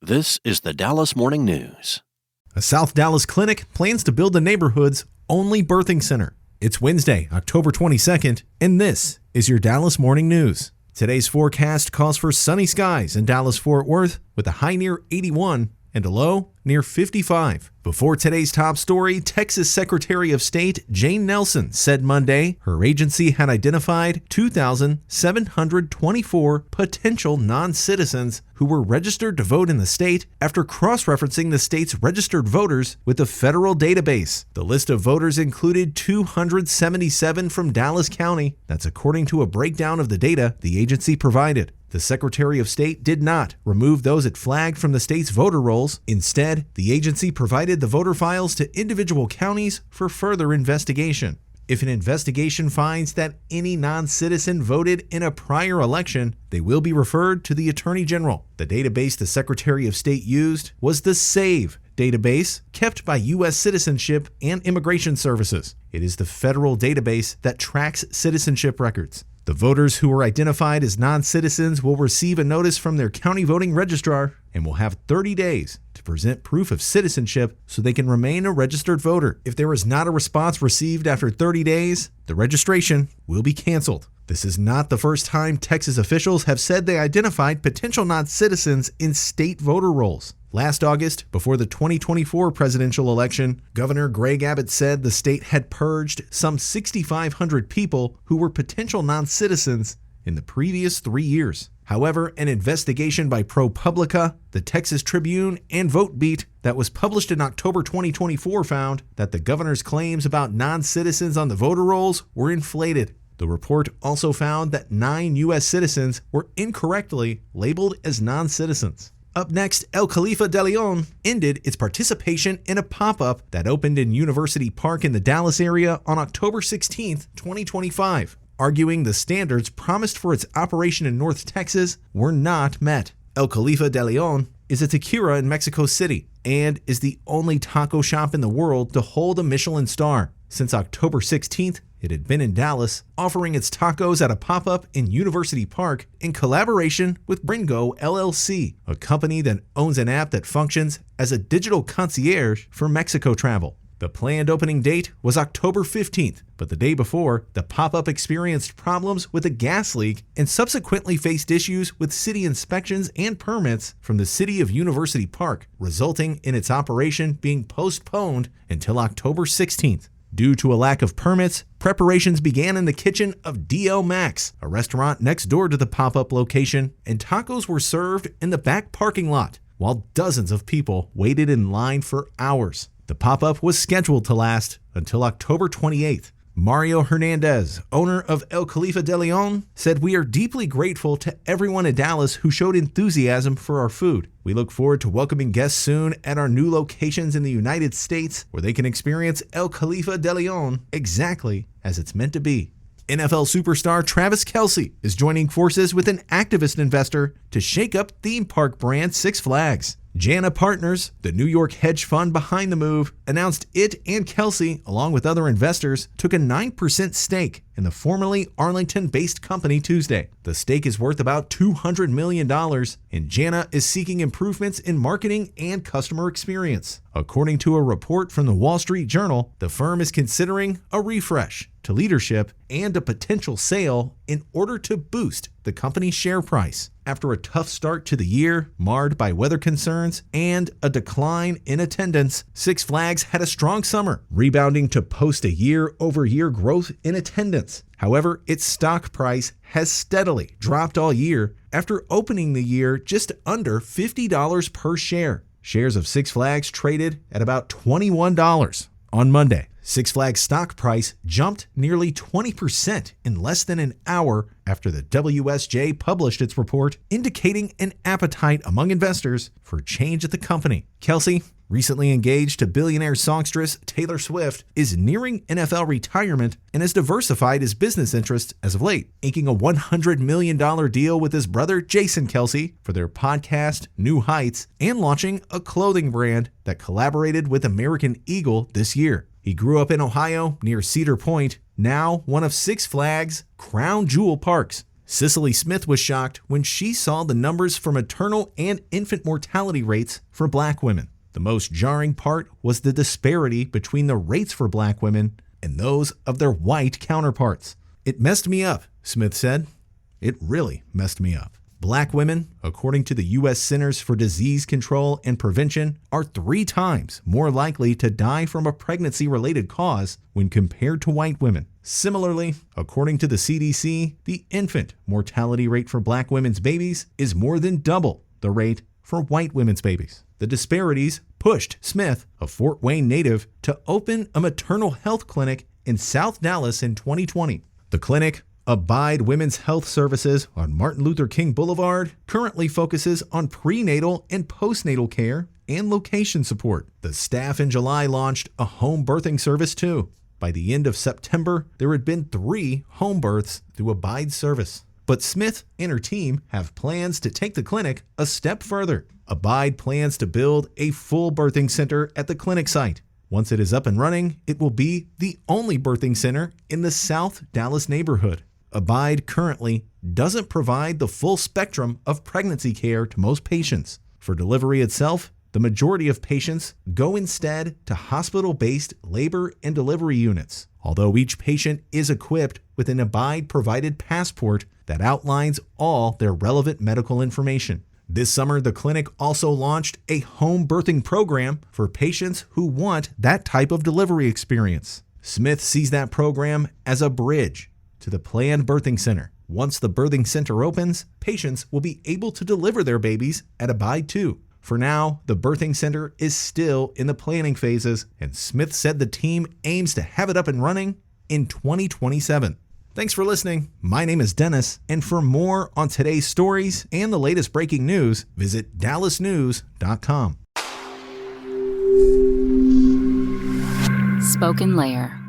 This is the Dallas Morning News. A South Dallas clinic plans to build the neighborhood's only birthing center. It's Wednesday, October 22nd, and this is your Dallas Morning News. Today's forecast calls for sunny skies in Dallas-Fort Worth with a high near 81 and a low near 55. Before today's top story, Texas Secretary of State Jane Nelson said Monday her agency had identified 2,724 potential non-citizens who were registered to vote in the state after cross-referencing the state's registered voters with the federal database. The list of voters included 277 from Dallas County. That's according to a breakdown of the data the agency provided. The Secretary of State did not remove those it flagged from the state's voter rolls. Instead, the agency provided the voter files to individual counties for further investigation. If an investigation finds that any non-citizen voted in a prior election, they will be referred to the Attorney General. The database the Secretary of State used was the SAVE database kept by U.S. Citizenship and Immigration Services. It is the federal database that tracks citizenship records. The voters who are identified as non-citizens will receive a notice from their county voting registrar and will have 30 days to present proof of citizenship so they can remain a registered voter. If there is not a response received after 30 days, the registration will be canceled. This is not the first time Texas officials have said they identified potential non-citizens in state voter rolls. Last August, before the 2024 presidential election, Governor Greg Abbott said the state had purged some 6,500 people who were potential non-citizens in the previous 3 years. However, an investigation by ProPublica, the Texas Tribune, and VoteBeat that was published in October 2024 found that the governor's claims about non-citizens on the voter rolls were inflated. The report also found that 9 U.S. citizens were incorrectly labeled as non-citizens. Up next, El Khalifa de Leon ended its participation in a pop-up that opened in University Park in the Dallas area on October 16, 2025, arguing the standards promised for its operation in North Texas were not met. El Khalifa de Leon is a taqueria in Mexico City and is the only taco shop in the world to hold a Michelin star. Since October 16th, it had been in Dallas, offering its tacos at a pop-up in University Park in collaboration with Bringo LLC, a company that owns an app that functions as a digital concierge for Mexico travel. The planned opening date was October 15th, but the day before, the pop-up experienced problems with a gas leak and subsequently faced issues with city inspections and permits from the city of University Park, resulting in its operation being postponed until October 16th. Due to a lack of permits, preparations began in the kitchen of DL Max, a restaurant next door to the pop-up location, and tacos were served in the back parking lot, while dozens of people waited in line for hours. The pop-up was scheduled to last until October 28th. Mario Hernandez, owner of El Khalifa de Leon, said, "We are deeply grateful to everyone in Dallas who showed enthusiasm for our food. We look forward to welcoming guests soon at our new locations in the United States where they can experience El Khalifa de Leon exactly as it's meant to be." NFL superstar Travis Kelce is joining forces with an activist investor to shake up theme park brand Six Flags. Jana Partners, the New York hedge fund behind the move, announced it and Kelce, along with other investors, took a 9% stake in the formerly Arlington-based company Tuesday. The stake is worth about $200 million, and Jana is seeking improvements in marketing and customer experience. According to a report from the Wall Street Journal, the firm is considering a refresh to leadership and a potential sale in order to boost the company's share price. After a tough start to the year, marred by weather concerns and a decline in attendance, Six Flags had a strong summer, rebounding to post a year-over-year growth in attendance. However, its stock price has steadily dropped all year after opening the year just under $50 per share. Shares of Six Flags traded at about $21 on Monday. Six Flags stock price jumped nearly 20% in less than an hour after the WSJ published its report, indicating an appetite among investors for change at the company. Kelce, recently engaged to billionaire songstress Taylor Swift, is nearing NFL retirement and has diversified his business interests as of late, inking a $100 million deal with his brother Jason Kelce for their podcast New Heights and launching a clothing brand that collaborated with American Eagle this year. He grew up in Ohio near Cedar Point, now one of Six Flags' crown jewel parks. Cicely Smith was shocked when she saw the numbers for maternal and infant mortality rates for Black women. The most jarring part was the disparity between the rates for Black women and those of their white counterparts. "It messed me up," Smith said. "It really messed me up." Black women, according to the U.S. Centers for Disease Control and Prevention, are 3 times more likely to die from a pregnancy-related cause when compared to white women. Similarly, according to the CDC, the infant mortality rate for Black women's babies is more than double the rate for white women's babies. The disparities pushed Smith, a Fort Wayne native, to open a maternal health clinic in South Dallas in 2020. The clinic, Abide Women's Health Services on Martin Luther King Boulevard, currently focuses on prenatal and postnatal care and location support. The staff in July launched a home birthing service too. By the end of September, there had been 3 home births through Abide's service. But Smith and her team have plans to take the clinic a step further. Abide plans to build a full birthing center at the clinic site. Once it is up and running, it will be the only birthing center in the South Dallas neighborhood. Abide currently doesn't provide the full spectrum of pregnancy care to most patients. For delivery itself, the majority of patients go instead to hospital-based labor and delivery units, although each patient is equipped with an Abide-provided passport that outlines all their relevant medical information. This summer, the clinic also launched a home birthing program for patients who want that type of delivery experience. Smith sees that program as a bridge to the planned birthing center. Once the birthing center opens, patients will be able to deliver their babies at Abide too. For now, the birthing center is still in the planning phases, and Smith said the team aims to have it up and running in 2027. Thanks for listening. My name is Dennis, and for more on today's stories and the latest breaking news, visit dallasnews.com. Spoken Layer.